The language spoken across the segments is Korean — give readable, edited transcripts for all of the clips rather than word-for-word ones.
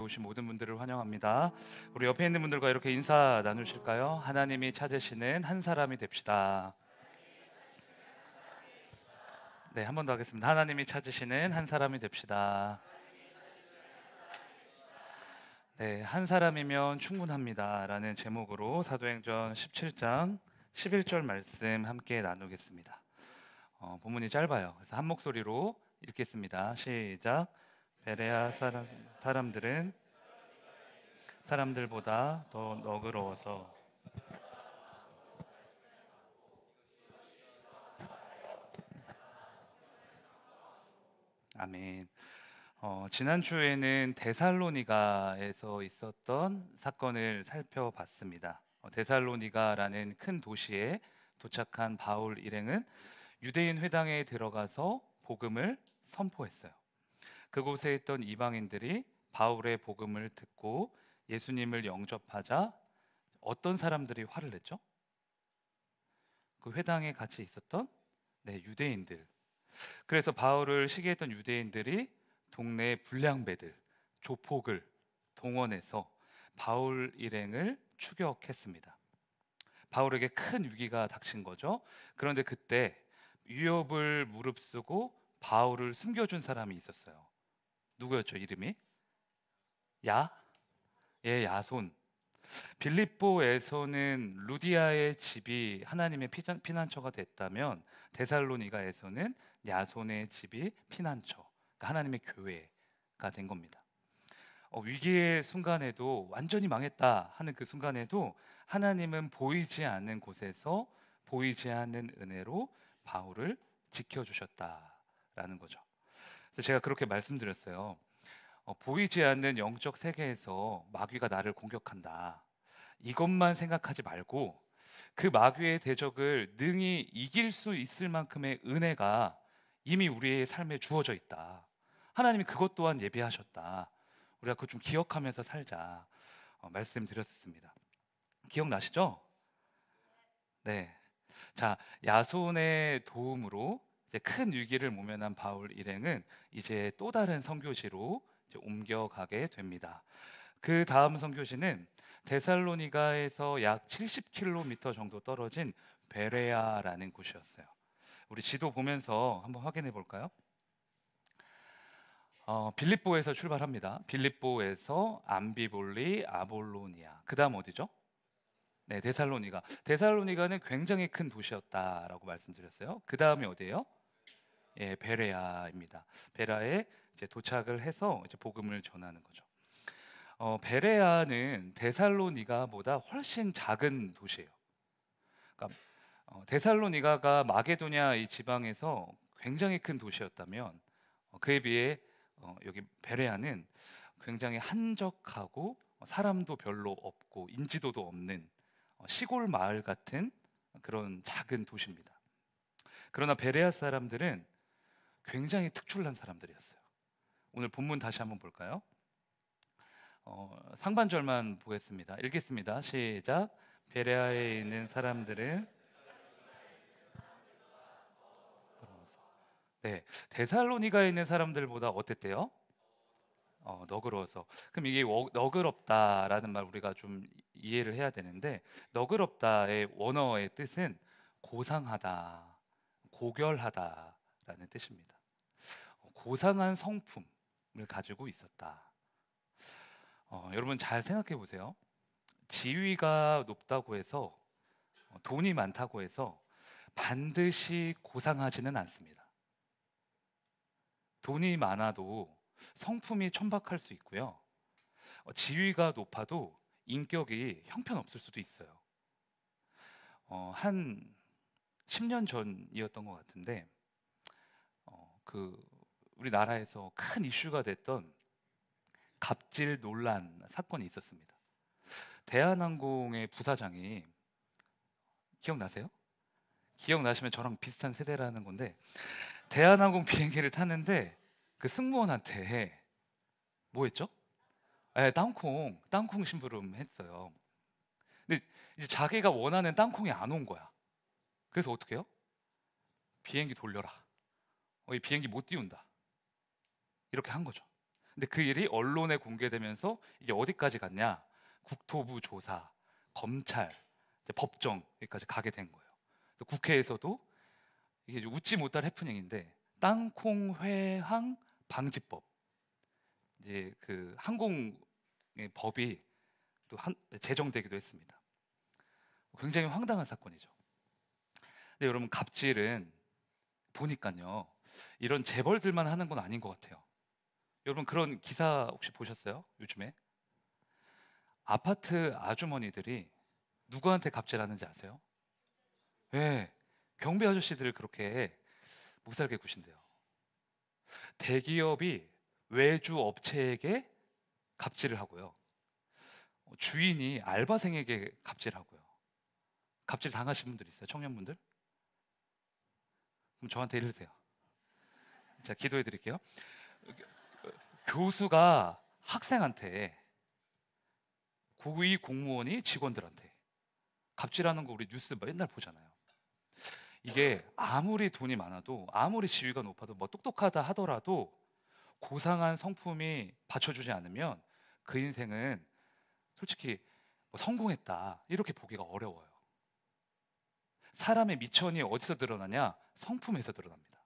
오신 모든 분들을 환영합니다. 우리 옆에 있는 분들과 이렇게 인사 나누실까요? 하나님이 찾으시는 한 사람이 됩시다. 네, 한 번 더 하겠습니다. 하나님이 찾으시는 한 사람이 됩시다. 네, 한 사람이면 충분합니다라는 제목으로 사도행전 17장 11절 말씀 함께 나누겠습니다. 본문이 짧아요. 그래서 한 목소리로 읽겠습니다. 시작. 베레아 사람들은 사람들보다 더 너그러워서. 아멘. 지난주에는 데살로니가에서 있었던 사건을 살펴봤습니다. 데살로니가라는 큰 도시에 도착한 바울 일행은 유대인 회당에 들어가서 복음을 선포했어요. 그곳에 있던 이방인들이 바울의 복음을 듣고 예수님을 영접하자 어떤 사람들이 화를 냈죠? 그 회당에 같이 있었던 유대인들. 그래서 바울을 시기했던 유대인들이 동네 불량배들, 조폭을 동원해서 바울 일행을 추격했습니다. 바울에게 큰 위기가 닥친 거죠. 그런데 그때 위협을 무릅쓰고 바울을 숨겨준 사람이 있었어요. 누구였죠? 이름이? 야? 예, 야손. 빌립보에서는 루디아의 집이 하나님의 피난처가 됐다면 데살로니가에서는 야손의 집이 피난처, 그러니까 하나님의 교회가 된 겁니다. 위기의 순간에도 완전히 망했다 하는 그 순간에도 하나님은 보이지 않는 곳에서 보이지 않는 은혜로 바울을 지켜주셨다라는 거죠. 그래서 제가 그렇게 말씀드렸어요. 보이지 않는 영적 세계에서 마귀가 나를 공격한다. 이것만 생각하지 말고 그 마귀의 대적을 능히 이길 수 있을 만큼의 은혜가 이미 우리의 삶에 주어져 있다. 하나님이 그것 또한 예비하셨다. 우리가 그거 좀 기억하면서 살자 말씀드렸습니다. 기억나시죠? 네. 자, 야손의 도움으로 이제 큰 위기를 모면한 바울 일행은 이제 또 다른 선교지로 이제 옮겨가게 됩니다. 그 다음 선교지는 데살로니가에서 약 70km 정도 떨어진 베레아라는 곳이었어요. 우리 지도 보면서 한번 확인해 볼까요? 빌립보에서 출발합니다. 빌립보에서 암비볼리, 아볼로니아. 그 다음 어디죠? 네, 데살로니가. 데살로니가는 굉장히 큰 도시였다라고 말씀드렸어요. 그 다음이 어디예요? 예, 베레아입니다. 베레아에 이제 도착을 해서 이제 복음을 전하는 거죠. 베레아는 데살로니가보다 훨씬 작은 도시예요. 그러니까 데살로니가가 마게도냐 이 지방에서 굉장히 큰 도시였다면 그에 비해 여기 베레아는 굉장히 한적하고 사람도 별로 없고 인지도도 없는 시골 마을 같은 그런 작은 도시입니다. 그러나 베레아 사람들은 굉장히 특출난 사람들이었어요. 오늘 본문 다시 한번 볼까요? 상반절만 보겠습니다. 읽겠습니다. 시작. 베레아에 있는 사람들은 네, 데살로니가에 있는 사람들보다 어땠대요? 너그러워서. 그럼 이게 너그럽다라는 말 우리가 좀 이해를 해야 되는데 너그럽다의 원어의 뜻은 고상하다, 고결하다라는 뜻입니다. 고상한 성품을 가지고 있었다. 여러분 잘 생각해 보세요. 지위가 높다고 해서 돈이 많다고 해서 반드시 고상하지는 않습니다. 돈이 많아도 성품이 천박할 수 있고요. 지위가 높아도 인격이 형편없을 수도 있어요. 한 10년 전이었던 것 같은데 그 우리나라에서 큰 이슈가 됐던 갑질 논란 사건이 있었습니다. 대한항공의 부사장이 기억나세요? 기억나시면 저랑 비슷한 세대라는 건데 대한항공 비행기를 탔는데 그 승무원한테 뭐 했죠? 땅콩 심부름 했어요. 근데 이제 자기가 원하는 땅콩이 안 온 거야. 그래서 어떻게 해요? 비행기 돌려라. 이 비행기 못 띄운다. 이렇게 한 거죠. 근데 그 일이 언론에 공개되면서 이게 어디까지 갔냐? 국토부 조사, 검찰, 이제 법정 여기까지 가게 된 거예요. 또 국회에서도 이게 웃지 못할 해프닝인데 땅콩 회항 방지법, 이제 그 항공의 법이 또 제정되기도 했습니다. 굉장히 황당한 사건이죠. 근데 여러분, 갑질은 보니까요, 이런 재벌들만 하는 건 아닌 것 같아요. 여러분, 그런 기사 혹시 보셨어요? 요즘에 아파트 아주머니들이 누구한테 갑질하는지 아세요? 네, 경비 아저씨들을 그렇게 못 살게 구신대요. 대기업이 외주 업체에게 갑질을 하고요. 주인이 알바생에게 갑질하고요. 갑질 당하신 분들 있어요? 청년분들? 그럼 저한테 이르세요. 자, 기도해 드릴게요. 교수가 학생한테, 고위 공무원이 직원들한테 갑질하는 거 우리 뉴스 맨날 보잖아요. 이게 아무리 돈이 많아도, 아무리 지위가 높아도, 뭐 똑똑하다 하더라도 고상한 성품이 받쳐주지 않으면 그 인생은 솔직히 뭐 성공했다 이렇게 보기가 어려워요. 사람의 미천이 어디서 드러나냐? 성품에서 드러납니다.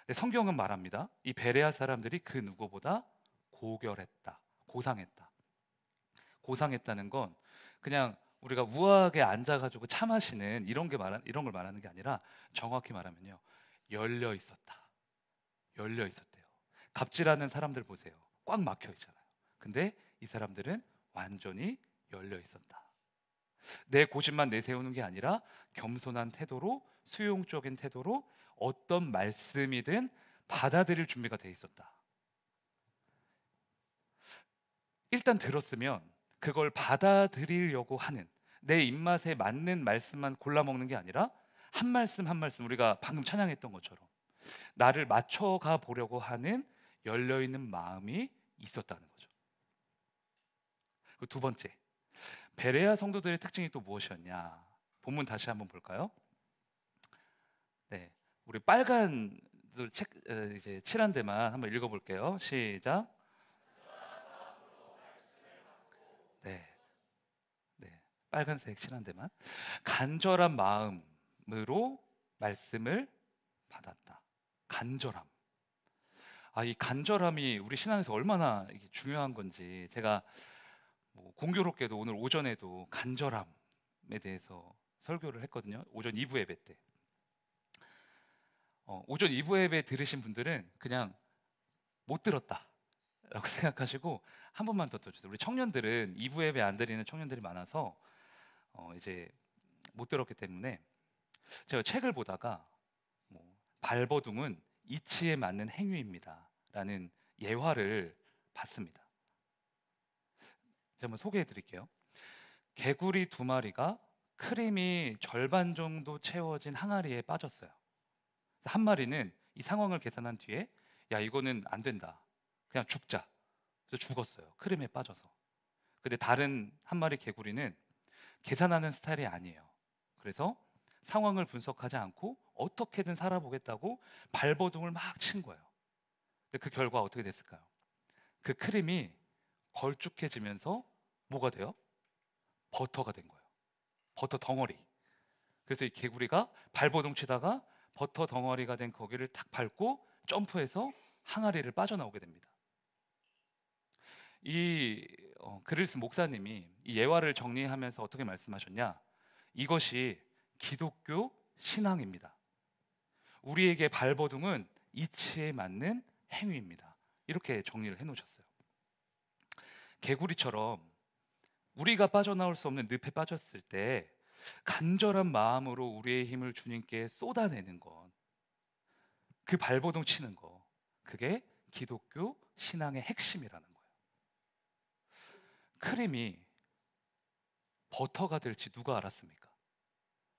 근데 성경은 말합니다. 이 베레아 사람들이 그 누구보다 고결했다, 고상했다. 고상했다는 건 그냥 우리가 우아하게 앉아가지고 차 마시는 이런 걸 말하는 게 아니라, 정확히 말하면요, 열려 있었다. 열려 있었대요. 갑질하는 사람들 보세요. 꽉 막혀 있잖아요. 근데 이 사람들은 완전히 열려 있었다. 내 고집만 내세우는 게 아니라 겸손한 태도로, 수용적인 태도로 어떤 말씀이든 받아들일 준비가 돼 있었다. 일단 들었으면 그걸 받아들이려고 하는, 내 입맛에 맞는 말씀만 골라 먹는 게 아니라 한 말씀 한 말씀, 우리가 방금 찬양했던 것처럼 나를 맞춰가 보려고 하는 열려있는 마음이 있었다는 거죠. 두 번째, 베레아 성도들의 특징이 또 무엇이었냐? 본문 다시 한번 볼까요? 네, 우리 빨간 책 이제 칠한 데만 한번 읽어볼게요. 시작. 네, 네, 빨간색 칠한 데만. 간절한 마음으로 말씀을 받았다. 간절함. 이 간절함이 우리 신앙에서 얼마나 이게 중요한 건지, 제가 뭐 공교롭게도 오늘 오전에도 간절함에 대해서 설교를 했거든요. 오전 2부 예배 때. 오전 2부 예배 들으신 분들은 그냥 못 들었다 라고 생각하시고 한 번만 더 들어주세요. 우리 청년들은 2부 예배 안 드리는 청년들이 많아서 이제 못 들었기 때문에, 제가 책을 보다가 뭐, 발버둥은 이치에 맞는 행위입니다 라는 예화를 봤습니다. 제가 한번 소개해 드릴게요. 개구리 2마리가 크림이 절반 정도 채워진 항아리에 빠졌어요. 한 마리는 이 상황을 계산한 뒤에, 야, 이거는 안 된다, 그냥 죽자. 그래서 죽었어요, 크림에 빠져서. 근데 다른 한 마리 개구리는 계산하는 스타일이 아니에요. 그래서 상황을 분석하지 않고 어떻게든 살아보겠다고 발버둥을 막 친 거예요. 근데 그 결과 어떻게 됐을까요? 그 크림이 걸쭉해지면서 뭐가 돼요? 버터가 된 거예요. 버터 덩어리. 그래서 이 개구리가 발버둥 치다가 버터 덩어리가 된 거기를 탁 밟고 점프해서 항아리를 빠져나오게 됩니다. 이 글을 쓴 목사님이 이 예화를 정리하면서 어떻게 말씀하셨냐? 이것이 기독교 신앙입니다. 우리에게 발버둥은 이치에 맞는 행위입니다. 이렇게 정리를 해놓으셨어요. 개구리처럼 우리가 빠져나올 수 없는 늪에 빠졌을 때 간절한 마음으로 우리의 힘을 주님께 쏟아내는 것, 그 발버둥 치는 거, 그게 기독교 신앙의 핵심이라는 거예요. 크림이 버터가 될지 누가 알았습니까?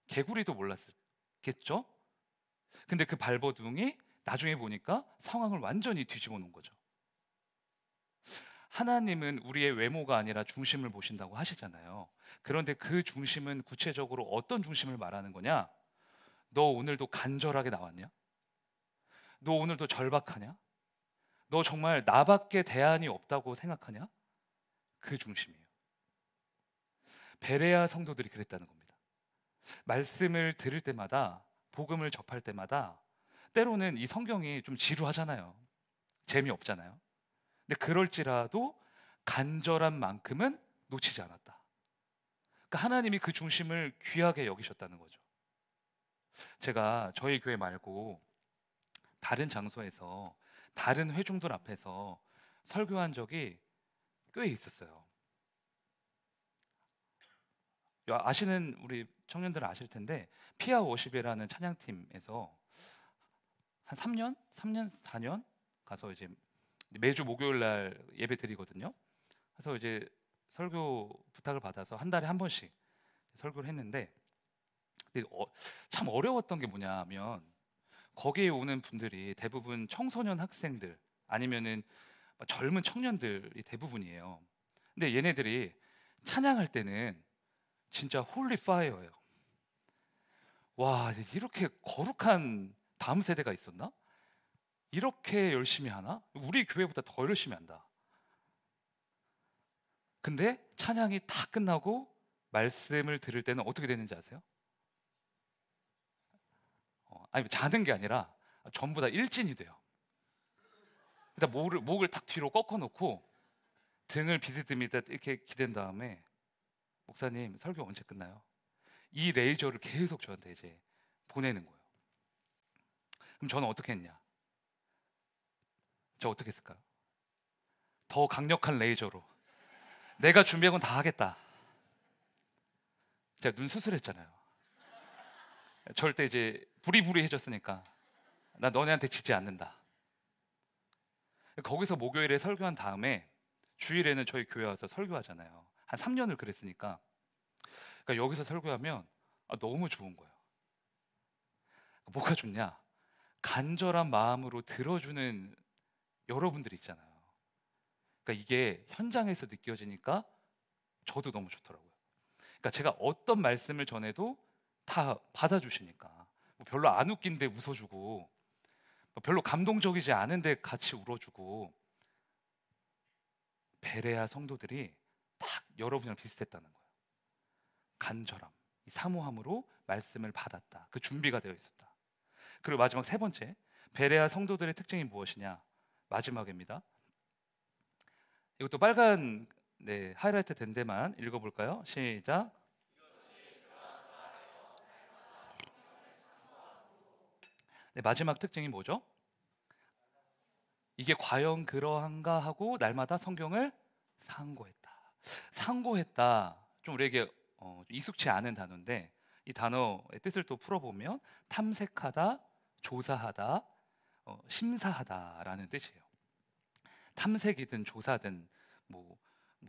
개구리도 몰랐겠죠? 근데 그 발버둥이 나중에 보니까 상황을 완전히 뒤집어 놓은 거죠. 하나님은 우리의 외모가 아니라 중심을 보신다고 하시잖아요. 그런데 그 중심은 구체적으로 어떤 중심을 말하는 거냐? 너 오늘도 간절하게 나왔냐? 너 오늘도 절박하냐? 너 정말 나밖에 대안이 없다고 생각하냐? 그 중심이에요. 베레아 성도들이 그랬다는 겁니다. 말씀을 들을 때마다, 복음을 접할 때마다 때로는 이 성경이 좀 지루하잖아요. 재미없잖아요. 근데 그럴지라도 간절한 만큼은 놓치지 않았다. 그러니까 하나님이 그 중심을 귀하게 여기셨다는 거죠. 제가 저희 교회 말고 다른 장소에서 다른 회중들 앞에서 설교한 적이 꽤 있었어요. 아시는 우리 청년들은 아실 텐데 피아 워십이라는 찬양팀에서 한 3년, 4년 가서 이제 매주 목요일 날 예배 드리거든요. 그래서 이제 설교 부탁을 받아서 한 달에 한 번씩 설교를 했는데, 근데 참 어려웠던 게 뭐냐면 거기에 오는 분들이 대부분 청소년 학생들 아니면은 젊은 청년들이 대부분이에요. 근데 얘네들이 찬양할 때는 진짜 홀리 파이어예요. 와, 이렇게 거룩한 다음 세대가 있었나? 이렇게 열심히 하나? 우리 교회보다 더 열심히 한다. 근데 찬양이 다 끝나고 말씀을 들을 때는 어떻게 되는지 아세요? 아니, 자는 게 아니라 전부 다 일진이 돼요. 일단 목을 탁 뒤로 꺾어 놓고 등을 비스듬히다 이렇게 기댄 다음에, 목사님 설교 언제 끝나요? 이 레이저를 계속 저한테 이제 보내는 거예요. 그럼 저는 어떻게 했냐? 저 어떻게 했을까요? 더 강력한 레이저로 내가 준비한 건 다 하겠다. 제가 눈 수술했잖아요. 절대 이제 부리부리해졌으니까 나 너네한테 지지 않는다. 거기서 목요일에 설교한 다음에 주일에는 저희 교회 와서 설교하잖아요. 한 3년을 그랬으니까. 그러니까 여기서 설교하면 너무 좋은 거예요. 뭐가 좋냐? 간절한 마음으로 들어주는 여러분들 있잖아요. 그러니까 이게 현장에서 느껴지니까 저도 너무 좋더라고요. 그러니까 제가 어떤 말씀을 전해도 다 받아주시니까, 뭐 별로 안 웃긴데 웃어주고, 뭐 별로 감동적이지 않은데 같이 울어주고, 베레아 성도들이 딱 여러분이랑 비슷했다는 거예요. 간절함, 이 사모함으로 말씀을 받았다. 그 준비가 되어 있었다. 그리고 마지막 세 번째, 베레아 성도들의 특징이 무엇이냐? 마지막입니다. 이것도 빨간 하이라이트 된 데만 읽어볼까요? 시작. 마지막 특징이 뭐죠? 이게 과연 그러한가 하고 날마다 성경을 상고했다. 상고했다. 좀 우리에게 좀 익숙치 않은 단어인데, 이 단어의 뜻을 또 풀어보면 탐색하다, 조사하다, 심사하다라는 뜻이에요. 탐색이든 조사든 뭐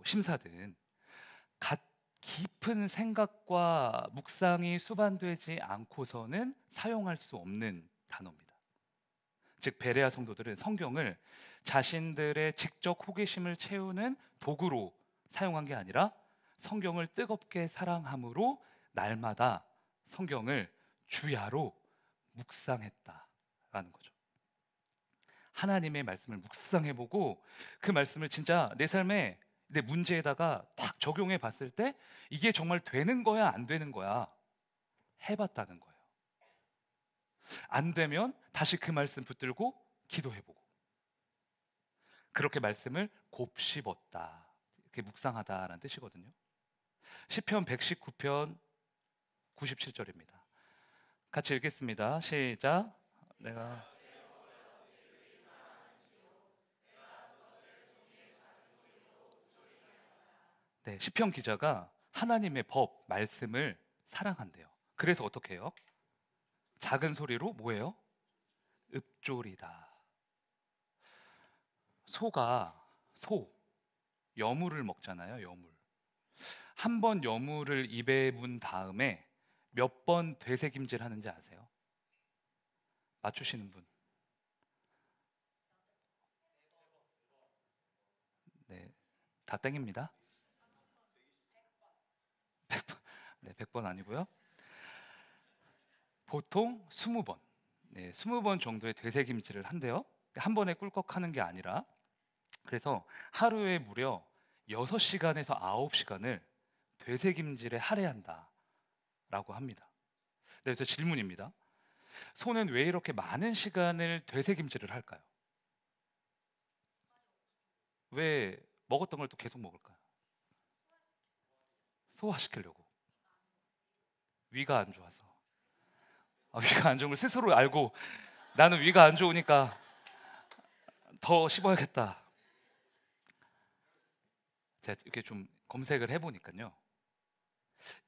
심사든 깊은 생각과 묵상이 수반되지 않고서는 사용할 수 없는 단어입니다. 즉 베레아 성도들은 성경을 자신들의 지적 호기심을 채우는 도구로 사용한 게 아니라 성경을 뜨겁게 사랑함으로 날마다 성경을 주야로 묵상했다라는 거죠. 하나님의 말씀을 묵상해보고 그 말씀을 진짜 내 삶에, 내 문제에다가 딱 적용해 봤을 때 이게 정말 되는 거야 안 되는 거야 해봤다는 거예요. 안 되면 다시 그 말씀 붙들고 기도해보고, 그렇게 말씀을 곱씹었다, 이렇게 묵상하다라는 뜻이거든요. 시편 119편 97절입니다. 같이 읽겠습니다. 시작. 내가 시편 기자가 하나님의 법, 말씀을 사랑한대요. 그래서 어떻게 해요? 작은 소리로 뭐예요? 읊조리다. 여물을 먹잖아요. 여물. 한 번 여물을 입에 문 다음에 몇 번 되새김질 하는지 아세요? 맞추시는 분? 네, 다 땡입니다. 100번, 네, 100번 아니고요. 보통 20번, 20번 정도의 되새김질을 한대요. 한 번에 꿀꺽하는 게 아니라, 그래서 하루에 무려 6시간에서 9시간을 되새김질에 할애한다라고 합니다. 그래서 질문입니다. 소는 왜 이렇게 많은 시간을 되새김질을 할까요? 왜 먹었던 걸 또 계속 먹을까요? 소화시키려고. 위가 안 좋아서. 위가 안 좋은 걸 스스로 알고 나는 위가 안 좋으니까 더 씹어야겠다. 제가 이렇게 좀 검색을 해보니까요,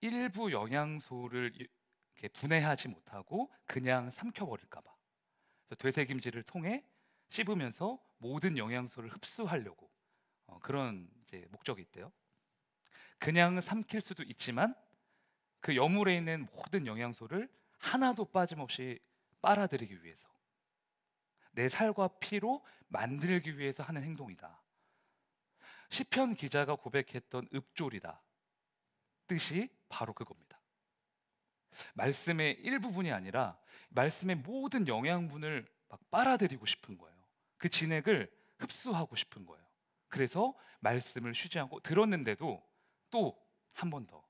일부 영양소를 이렇게 분해하지 못하고 그냥 삼켜버릴까봐, 그래서 되새김질을 통해 씹으면서 모든 영양소를 흡수하려고 그런 이제 목적이 있대요. 그냥 삼킬 수도 있지만 그 여물에 있는 모든 영양소를 하나도 빠짐없이 빨아들이기 위해서, 내 살과 피로 만들기 위해서 하는 행동이다. 시편 기자가 고백했던 읍조리다 뜻이 바로 그겁니다. 말씀의 일부분이 아니라 말씀의 모든 영양분을 막 빨아들이고 싶은 거예요. 그 진액을 흡수하고 싶은 거예요. 그래서 말씀을 쉬지 않고 들었는데도 또 한 번 더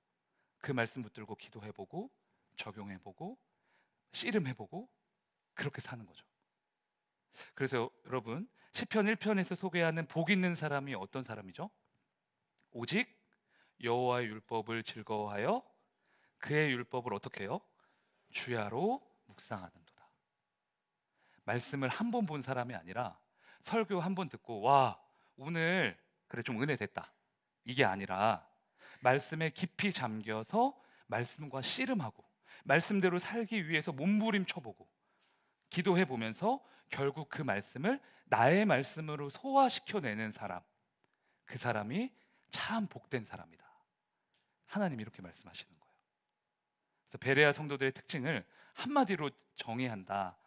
그 말씀 붙들고 기도해보고 적용해보고 씨름해보고 그렇게 사는 거죠. 그래서 여러분, 시편 1편에서 소개하는 복 있는 사람이 어떤 사람이죠? 오직 여호와의 율법을 즐거워하여 그의 율법을 어떻게 해요? 주야로 묵상하는도다. 말씀을 한 번 본 사람이 아니라 설교 한 번 듣고 와 오늘 그래 좀 은혜 됐다, 이게 아니라 말씀에 깊이 잠겨서 말씀과 씨름하고 말씀대로 살기 위해서 몸부림쳐보고 기도해보면서 결국 그 말씀을 나의 말씀으로 소화시켜내는 사람, 그 사람이 참 복된 사람이다. 하나님이 이렇게 말씀하시는 거예요. 그래서 베레아 성도들의 특징을 한마디로 정의한다.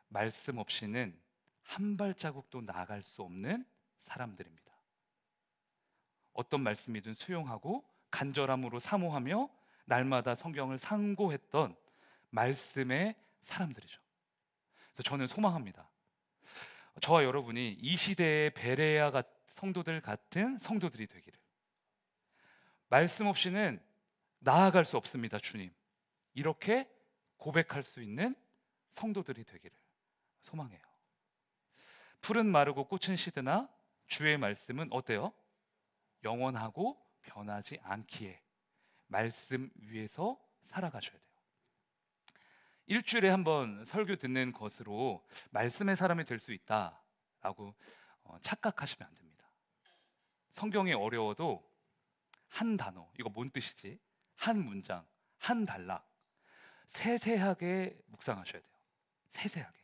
말씀 없이는 한 발자국도 나아갈 수 없는 사람들입니다. 어떤 말씀이든 수용하고 간절함으로 사모하며 날마다 성경을 상고했던 말씀의 사람들이죠. 그래서 저는 소망합니다. 저와 여러분이 이 시대의 베레아 성도들 같은 성도들이 되기를. 말씀 없이는 나아갈 수 없습니다, 주님. 이렇게 고백할 수 있는 성도들이 되기를 소망해요. 풀은 마르고 꽃은 시드나 주의 말씀은 어때요? 영원하고 변하지 않기에 말씀 위에서 살아가셔야 돼요. 일주일에 한 번 설교 듣는 것으로 말씀의 사람이 될 수 있다라고 착각하시면 안 됩니다. 성경이 어려워도 한 단어, 이거 뭔 뜻이지? 한 문장, 한 단락 세세하게 묵상하셔야 돼요. 세세하게.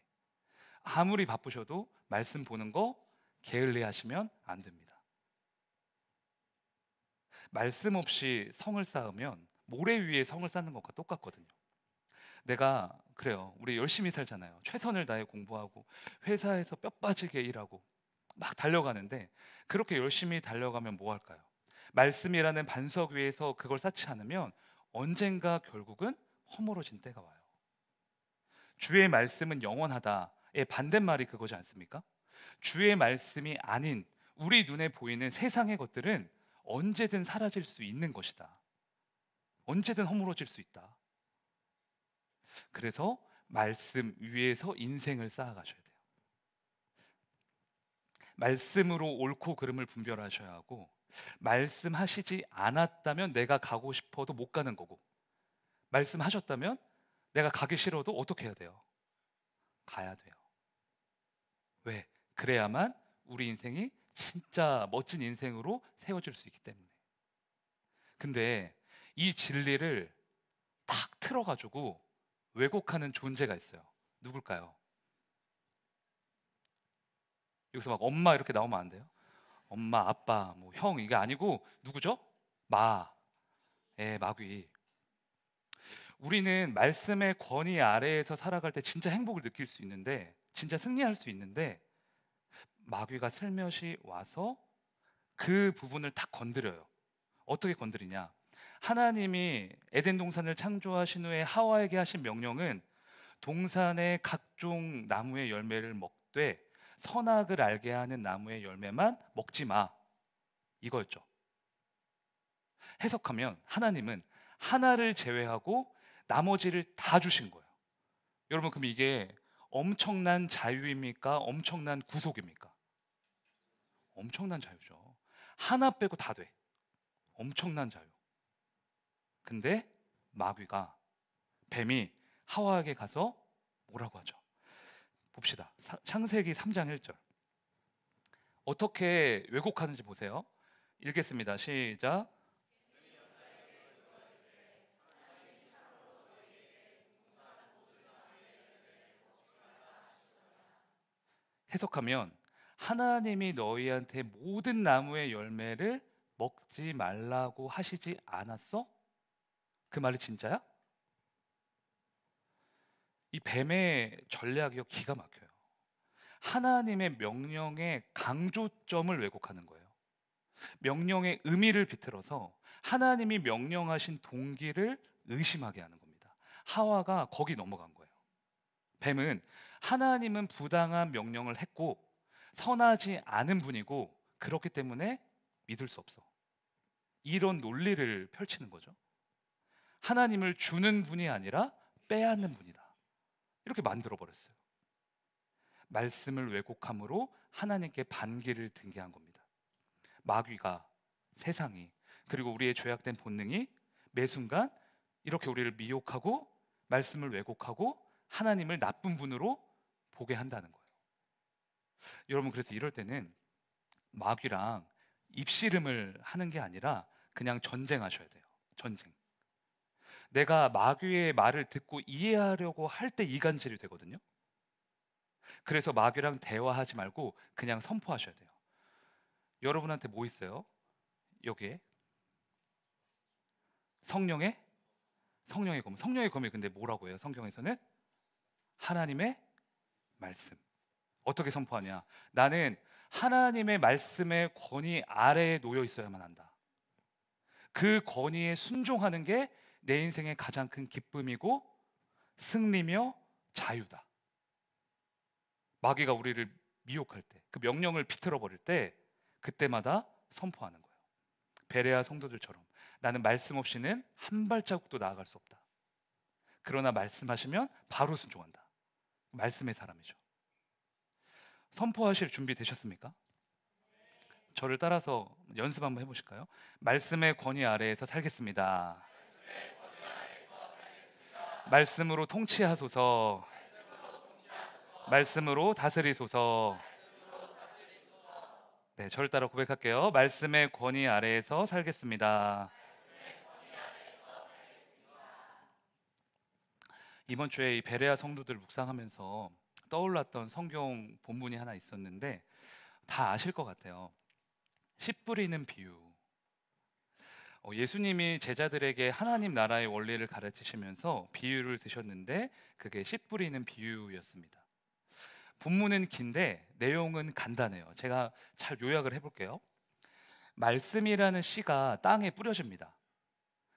아무리 바쁘셔도 말씀 보는 거 게을리 하시면 안 됩니다. 말씀 없이 성을 쌓으면 모래 위에 성을 쌓는 것과 똑같거든요. 내가 그래요, 우리 열심히 살잖아요. 최선을 다해 공부하고 회사에서 뼈 빠지게 일하고 막 달려가는데, 그렇게 열심히 달려가면 뭐 할까요? 말씀이라는 반석 위에서 그걸 쌓지 않으면 언젠가 결국은 허물어진 때가 와요. 주의 말씀은 영원하다의 반대말이 그거지 않습니까? 주의 말씀이 아닌 우리 눈에 보이는 세상의 것들은 언제든 사라질 수 있는 것이다. 언제든 허물어질 수 있다. 그래서 말씀 위에서 인생을 쌓아가셔야 돼요. 말씀으로 옳고 그름을 분별하셔야 하고, 말씀하시지 않았다면 내가 가고 싶어도 못 가는 거고, 말씀하셨다면 내가 가기 싫어도 어떻게 해야 돼요? 가야 돼요. 왜? 그래야만 우리 인생이 진짜 멋진 인생으로 세워질 수 있기 때문에. 근데 이 진리를 탁 틀어가지고 왜곡하는 존재가 있어요. 누굴까요? 여기서 막 엄마 이렇게 나오면 안 돼요. 엄마, 아빠, 뭐 형, 이게 아니고 누구죠? 마귀. 우리는 말씀의 권위 아래에서 살아갈 때 진짜 행복을 느낄 수 있는데, 진짜 승리할 수 있는데, 마귀가 슬며시 와서 그 부분을 탁 건드려요. 어떻게 건드리냐? 하나님이 에덴 동산을 창조하신 후에 하와에게 하신 명령은 동산의 각종 나무의 열매를 약속돼 선악을 알게 하는 나무의 열매만 먹지 마, 이거였죠. 해석하면 하나님은 하나를 제외하고 나머지를 다 주신 거예요. 여러분, 그럼 이게 엄청난 자유입니까? 엄청난 구속입니까? 엄청난 자유죠. 하나 빼고 다 돼. 엄청난 자유. 근데 마귀가, 뱀이 하와에게 가서 뭐라고 하죠? 봅시다. 창세기 3장 1절. 어떻게 왜곡하는지 보세요. 읽겠습니다. 시작. 해석하면 하나님이 너희한테 모든 나무의 열매를 먹지 말라고 하시지 않았어? 그 말이 진짜야? 이 뱀의 전략이 기가 막혀요. 하나님의 명령의 강조점을 왜곡하는 거예요. 명령의 의미를 비틀어서 하나님이 명령하신 동기를 의심하게 하는 겁니다. 하와가 거기 넘어간 거예요. 뱀은 하나님은 부당한 명령을 했고 선하지 않은 분이고 그렇기 때문에 믿을 수 없어, 이런 논리를 펼치는 거죠. 하나님을 주는 분이 아니라 빼앗는 분이다, 이렇게 만들어 버렸어요. 말씀을 왜곡함으로 하나님께 반기를 등게 한 겁니다. 마귀가, 세상이, 그리고 우리의 죄악된 본능이 매 순간 이렇게 우리를 미혹하고 말씀을 왜곡하고 하나님을 나쁜 분으로 보게 한다는 거예요. 여러분, 그래서 이럴 때는 마귀랑 입씨름을 하는 게 아니라 그냥 전쟁하셔야 돼요. 전쟁. 내가 마귀의 말을 듣고 이해하려고 할 때 이간질이 되거든요. 그래서 마귀랑 대화하지 말고 그냥 선포하셔야 돼요. 여러분한테 뭐 있어요? 여기에 성령의 검. 성령의 검이 근데 뭐라고 해요? 성경에서는 하나님의 말씀. 어떻게 선포하냐? 나는 하나님의 말씀의 권위 아래에 놓여 있어야만 한다. 그 권위에 순종하는 게 내 인생의 가장 큰 기쁨이고 승리며 자유다. 마귀가 우리를 미혹할 때, 그 명령을 비틀어 버릴 때 그때마다 선포하는 거예요. 베레아 성도들처럼 나는 말씀 없이는 한 발자국도 나아갈 수 없다. 그러나 말씀하시면 바로 순종한다. 말씀의 사람이죠. 선포하실 준비 되셨습니까? 저를 따라서 연습 한번 해보실까요? 말씀의 권위 아래에서 살겠습니다. 말씀으로 통치하소서. 말씀으로 다스리소서. 네, 저를 따라 고백할게요. 말씀의 권위 아래에서 살겠습니다. 이번 주에 이 베레아 성도들 묵상하면서 떠올랐던 성경 본문이 하나 있었는데 다 아실 것 같아요. 씨 뿌리는 비유. 예수님이 제자들에게 하나님 나라의 원리를 가르치시면서 비유를 드셨는데 그게 씨 뿌리는 비유였습니다. 본문은 긴데 내용은 간단해요. 제가 잘 요약을 해볼게요. 말씀이라는 씨가 땅에 뿌려집니다.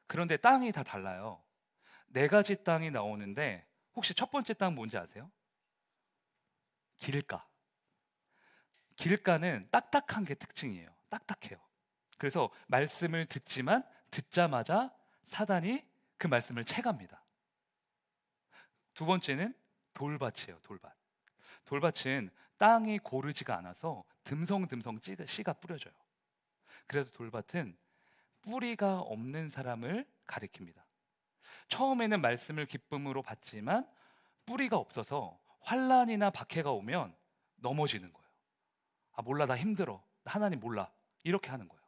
그런데 땅이 다 달라요. 4가지 땅이 나오는데 혹시 첫 번째 땅 뭔지 아세요? 길가. 길가는 딱딱한 게 특징이에요. 딱딱해요. 그래서 말씀을 듣지만 듣자마자 사단이 그 말씀을 채갑니다. 두 번째는 돌밭이에요. 돌밭. 돌밭은 땅이 고르지가 않아서 듬성듬성 씨가 뿌려져요. 그래서 돌밭은 뿌리가 없는 사람을 가리킵니다. 처음에는 말씀을 기쁨으로 받지만 뿌리가 없어서 환난이나 박해가 오면 넘어지는 거예요. 아, 몰라, 나 힘들어, 하나님 몰라, 이렇게 하는 거예요.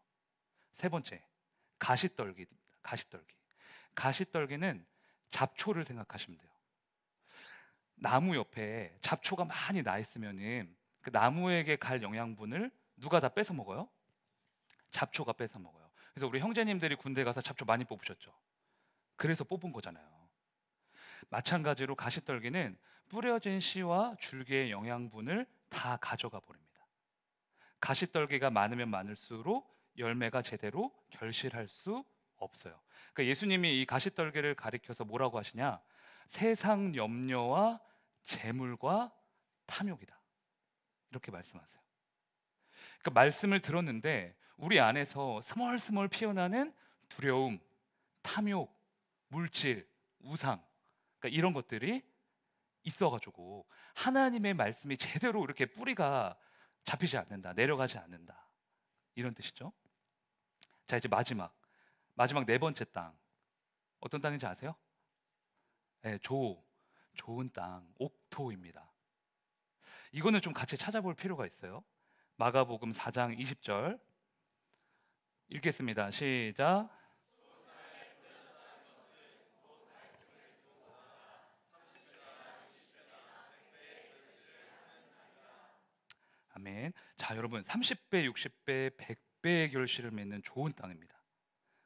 세 번째, 가시떨기입니다. 가시떨기. 가시떨기는 잡초를 생각하시면 돼요. 나무 옆에 잡초가 많이 나 있으면은 그 나무에게 갈 영양분을 누가 다 뺏어 먹어요? 잡초가 뺏어 먹어요. 그래서 우리 형제님들이 군대 가서 잡초 많이 뽑으셨죠? 그래서 뽑은 거잖아요. 마찬가지로 가시떨기는 뿌려진 씨와 줄기의 영양분을 다 가져가 버립니다. 가시떨기가 많으면 많을수록 열매가 제대로 결실할 수 없어요. 그러니까 예수님이 이 가시떨기를 가리켜서 뭐라고 하시냐? 세상 염려와 재물과 탐욕이다. 이렇게 말씀하세요. 그러니까 말씀을 들었는데 우리 안에서 스멀스멀 피어나는 두려움, 탐욕, 물질, 우상, 그러니까 이런 것들이 있어가지고 하나님의 말씀이 제대로 이렇게 뿌리가 잡히지 않는다, 내려가지 않는다, 이런 뜻이죠. 자, 이제 마지막 네 번째 땅, 어떤 땅인지 아세요? 네, 좋은 땅, 옥토입니다. 이거는 좀 같이 찾아볼 필요가 있어요. 마가복음 4장 20절 읽겠습니다. 시작. 아멘. 자, 여러분, 30배, 60배, 100배의 결실을 맺는 좋은 땅입니다.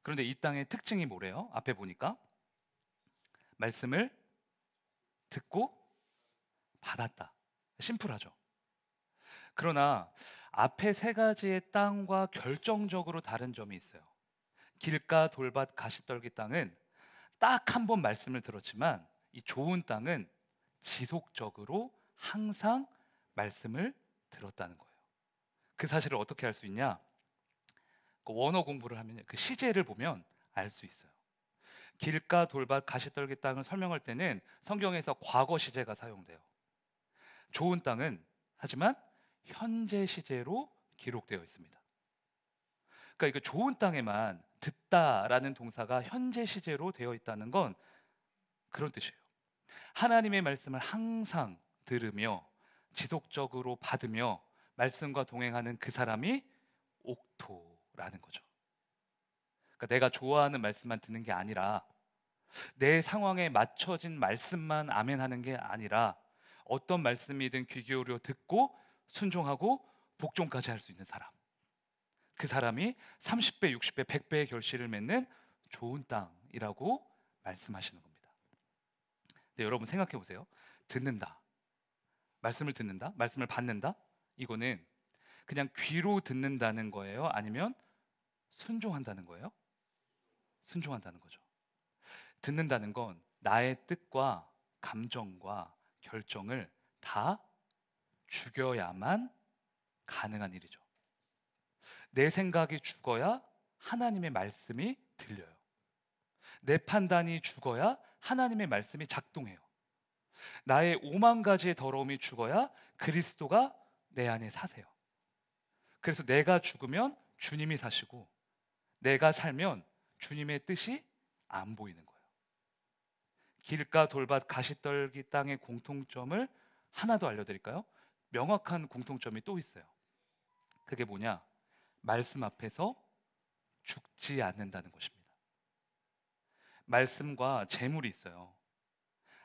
그런데 이 땅의 특징이 뭐래요? 앞에 보니까 말씀을 듣고 받았다. 심플하죠. 그러나 앞에 세 가지의 땅과 결정적으로 다른 점이 있어요. 길가, 돌밭, 가시떨기 땅은 딱 한 번 말씀을 들었지만 이 좋은 땅은 지속적으로 항상 말씀을 들었다는 거예요. 그 사실을 어떻게 알 수 있냐? 그 원어 공부를 하면 그 시제를 보면 알 수 있어요. 길가, 돌밭, 가시떨기 땅을 설명할 때는 성경에서 과거 시제가 사용돼요. 좋은 땅은 하지만 현재 시제로 기록되어 있습니다. 그러니까 이거 좋은 땅에만 듣다라는 동사가 현재 시제로 되어 있다는 건 그런 뜻이에요. 하나님의 말씀을 항상 들으며 지속적으로 받으며 말씀과 동행하는 그 사람이 옥토라는 거죠. 그러니까 내가 좋아하는 말씀만 듣는 게 아니라 내 상황에 맞춰진 말씀만 아멘하는 게 아니라 어떤 말씀이든 귀 기울여 듣고 순종하고 복종까지 할 수 있는 사람, 그 사람이 30배, 60배, 100배의 결실을 맺는 좋은 땅이라고 말씀하시는 겁니다. 네, 여러분 생각해 보세요. 듣는다, 말씀을 듣는다, 말씀을 받는다, 이거는 그냥 귀로 듣는다는 거예요? 아니면 순종한다는 거예요? 순종한다는 거죠. 듣는다는 건 나의 뜻과 감정과 결정을 다 죽여야만 가능한 일이죠. 내 생각이 죽어야 하나님의 말씀이 들려요. 내 판단이 죽어야 하나님의 말씀이 작동해요. 나의 오만 가지의 더러움이 죽어야 그리스도가 내 안에 사세요. 그래서 내가 죽으면 주님이 사시고 내가 살면 주님의 뜻이 안 보이는 거예요. 길가, 돌밭, 가시떨기 땅의 공통점을 하나 더 알려드릴까요? 명확한 공통점이 또 있어요. 그게 뭐냐? 말씀 앞에서 죽지 않는다는 것입니다. 말씀과 재물이 있어요.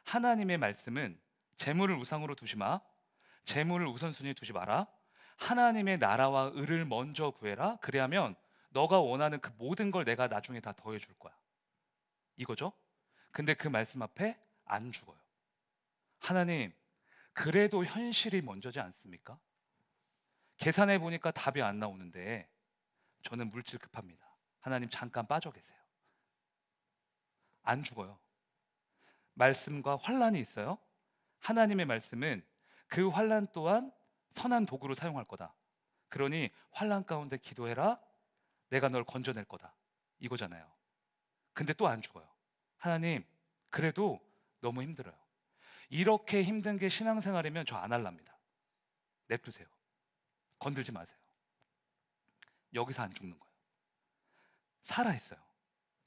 하나님의 말씀은 재물을 우상으로 두지 마, 재물을 우선순위에 두지 마라, 하나님의 나라와 의를 먼저 구해라. 그래야면 너가 원하는 그 모든 걸 내가 나중에 다 더해줄 거야, 이거죠. 근데 그 말씀 앞에 안 죽어요. 하나님, 그래도 현실이 먼저지 않습니까? 계산해 보니까 답이 안 나오는데 저는 물질 급합니다. 하나님 잠깐 빠져 계세요. 안 죽어요. 말씀과 환란이 있어요. 하나님의 말씀은 그 환란 또한 선한 도구로 사용할 거다. 그러니 환란 가운데 기도해라. 내가 널 건져낼 거다. 이거잖아요. 근데 또 안 죽어요. 하나님, 그래도 너무 힘들어요. 이렇게 힘든 게 신앙생활이면 저 안 할랍니다. 냅두세요. 건들지 마세요. 여기서 안 죽는 거예요. 살아있어요.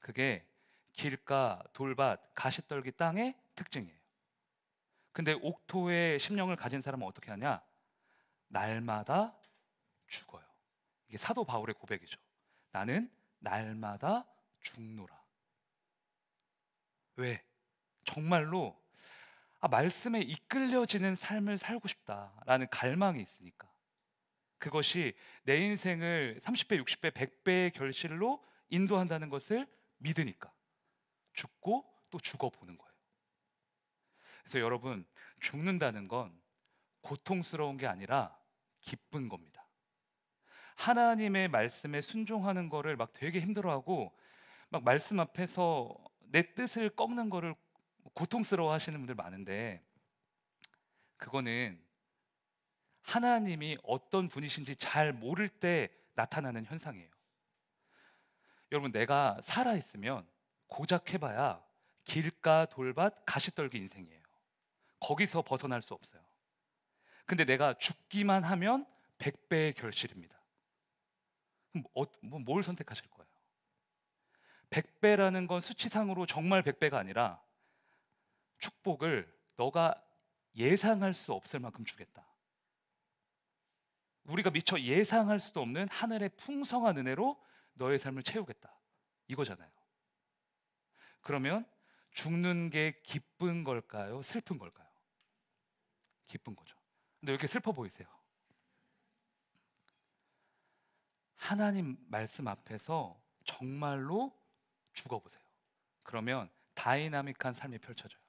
그게 길가, 돌밭, 가시떨기 땅의 특징이에요. 근데 옥토의 심령을 가진 사람은 어떻게 하냐? 날마다 죽어요. 이게 사도 바울의 고백이죠. 나는 날마다 죽노라. 왜? 정말로 말씀에 이끌려지는 삶을 살고 싶다라는 갈망이 있으니까. 그것이 내 인생을 30배, 60배, 100배의 결실로 인도한다는 것을 믿으니까 죽고 또 죽어보는 거예요. 그래서 여러분, 죽는다는 건 고통스러운 게 아니라 기쁜 겁니다. 하나님의 말씀에 순종하는 거를 막 되게 힘들어하고 막 말씀 앞에서 내 뜻을 꺾는 거를 고통스러워 하시는 분들 많은데, 그거는 하나님이 어떤 분이신지 잘 모를 때 나타나는 현상이에요. 여러분, 내가 살아있으면 고작 해봐야 길가 돌밭 가시떨기 인생이에요. 거기서 벗어날 수 없어요. 근데 내가 죽기만 하면 100배의 결실입니다. 그럼 뭘 선택하실 거예요? 100배라는 건 수치상으로 정말 100배가 아니라 축복을 너가 예상할 수 없을 만큼 주겠다. 우리가 미처 예상할 수도 없는 하늘의 풍성한 은혜로 너의 삶을 채우겠다. 이거잖아요. 그러면 죽는 게 기쁜 걸까요? 슬픈 걸까요? 기쁜 거죠. 근데 왜 이렇게 슬퍼 보이세요? 하나님 말씀 앞에서 정말로 죽어보세요. 그러면 다이나믹한 삶이 펼쳐져요.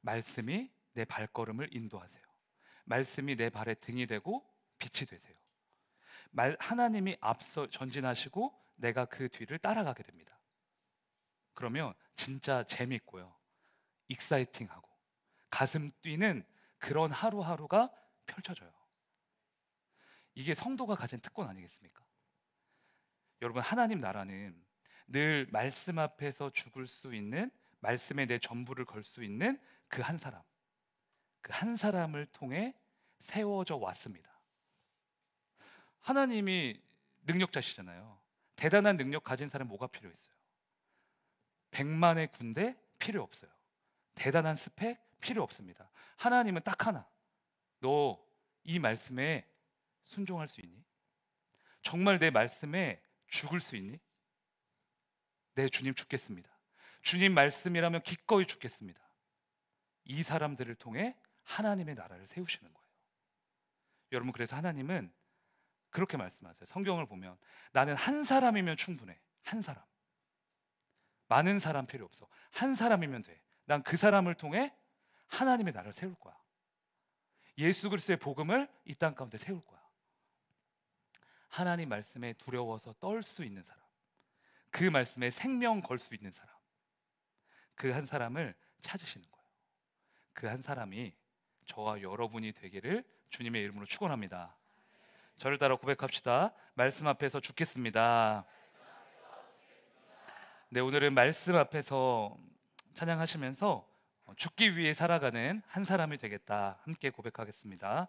말씀이 내 발걸음을 인도하세요. 말씀이 내 발의 등이 되고 빛이 되세요. 하나님이 앞서 전진하시고 내가 그 뒤를 따라가게 됩니다. 그러면 진짜 재밌고요, 익사이팅하고 가슴 뛰는 그런 하루하루가 펼쳐져요. 이게 성도가 가진 특권 아니겠습니까? 여러분, 하나님 나라는 늘 말씀 앞에서 죽을 수 있는, 말씀에 내 전부를 걸 수 있는 그 한 사람, 그 한 사람을 통해 세워져 왔습니다. 하나님이 능력자시잖아요. 대단한 능력 가진 사람 뭐가 필요했어요? 100만의 군대 필요 없어요. 대단한 스펙 필요 없습니다. 하나님은 딱 하나, 너 이 말씀에 순종할 수 있니? 정말 내 말씀에 죽을 수 있니? 네, 주님 죽겠습니다. 주님 말씀이라면 기꺼이 죽겠습니다. 이 사람들을 통해 하나님의 나라를 세우시는 거예요. 여러분, 그래서 하나님은 그렇게 말씀하세요. 성경을 보면 나는 한 사람이면 충분해. 한 사람. 많은 사람 필요 없어. 한 사람이면 돼. 난 그 사람을 통해 하나님의 나라를 세울 거야. 예수 그리스도의 복음을 이 땅 가운데 세울 거야. 하나님 말씀에 두려워서 떨 수 있는 사람, 그 말씀에 생명 걸 수 있는 사람, 그 한 사람을 찾으시는 거예요. 그 한 사람이 저와 여러분이 되기를 주님의 이름으로 축원합니다. 저를 따라 고백합시다. 말씀 앞에서 죽겠습니다. 네, 오늘은 말씀 앞에서 찬양하시면서 죽기 위해 살아가는 한 사람이 되겠다, 함께 고백하겠습니다.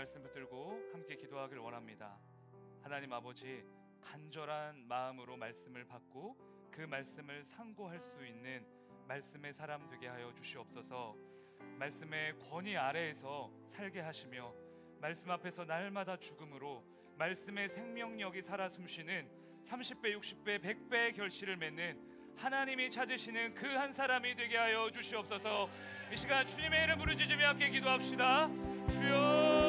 말씀 붙들고 함께 기도하길 원합니다. 하나님 아버지, 간절한 마음으로 말씀을 받고 그 말씀을 상고할 수 있는 말씀의 사람 되게 하여 주시옵소서. 말씀의 권위 아래에서 살게 하시며 말씀 앞에서 날마다 죽음으로 말씀의 생명력이 살아 숨쉬는 30배, 60배, 100배의 결실을 맺는 하나님이 찾으시는 그 한 사람이 되게 하여 주시옵소서. 이 시간 주님의 이름 부르짖으며 함께 기도합시다. 주여.